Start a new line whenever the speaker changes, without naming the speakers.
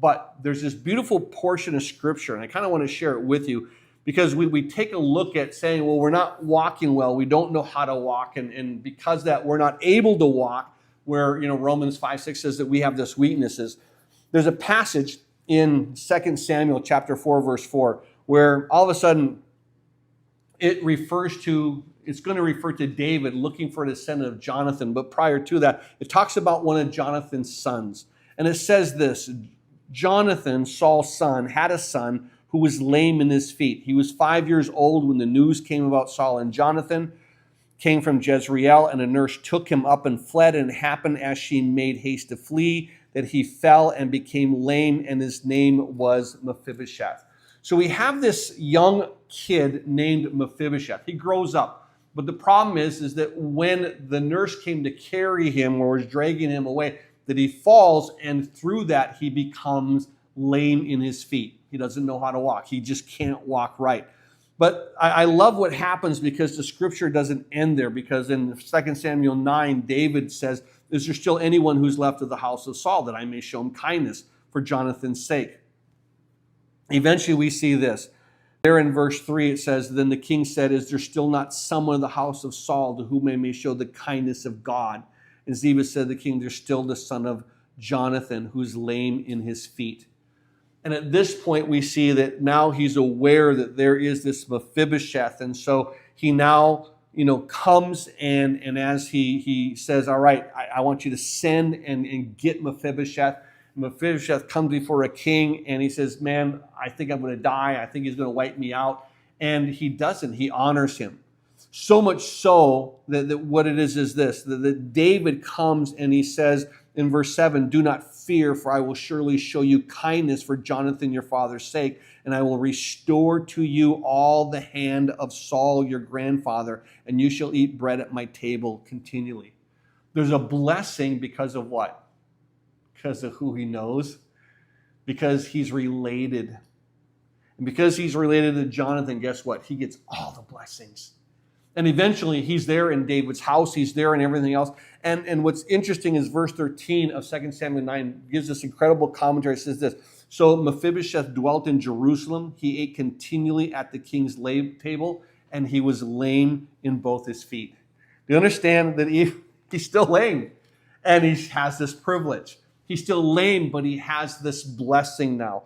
But there's this beautiful portion of Scripture, and I kind of want to share it with you, because we take a look at saying, well, we're not walking well, we don't know how to walk, and because that we're not able to walk, where Romans 5:6 says that we have this weaknesses. There's a passage in 2 Samuel chapter 4, verse 4, where all of a sudden it's going to refer to David looking for a descendant of Jonathan, but prior to that, it talks about one of Jonathan's sons. And it says this: Jonathan, Saul's son, had a son who was lame in his feet. He was 5 years old when the news came about Saul and Jonathan came from Jezreel, and a nurse took him up and fled, and it happened as she made haste to flee that he fell and became lame, and his name was Mephibosheth. So we have this young kid named Mephibosheth. He grows up, but the problem is that when the nurse came to carry him or was dragging him away, that he falls, and through that he becomes lame in his feet. He doesn't know how to walk. He just can't walk right. But I love what happens, because the Scripture doesn't end there, because in 2 Samuel 9, David says, is there still anyone who's left of the house of Saul, that I may show him kindness for Jonathan's sake? Eventually we see this. There in verse 3 it says, then the king said, is there still not someone in the house of Saul to whom I may show the kindness of God? And Ziba said to the king, there's still the son of Jonathan who's lame in his feet. And at this point we see that now he's aware that there is this Mephibosheth. And so he now comes and as he says, all right, I want you to send and get Mephibosheth. Mephibosheth comes before a king and he says, man, I think I'm going to die. I think he's going to wipe me out. And he doesn't. He honors him. So much so that what it is this, that David comes and he says in verse 7, do not fear, for I will surely show you kindness for Jonathan your father's sake, and I will restore to you all the hand of Saul your grandfather, and you shall eat bread at my table continually. There's a blessing because of what? Because of who he knows, because he's related. And because he's related to Jonathan, guess what? He gets all the blessings. And eventually he's there in David's house, he's there in everything else. And what's interesting is verse 13 of 2 Samuel 9 gives this incredible commentary. It says this: so Mephibosheth dwelt in Jerusalem, he ate continually at the king's table, and he was lame in both his feet. Do you understand that he's still lame? And he has this privilege. He's still lame, but he has this blessing now.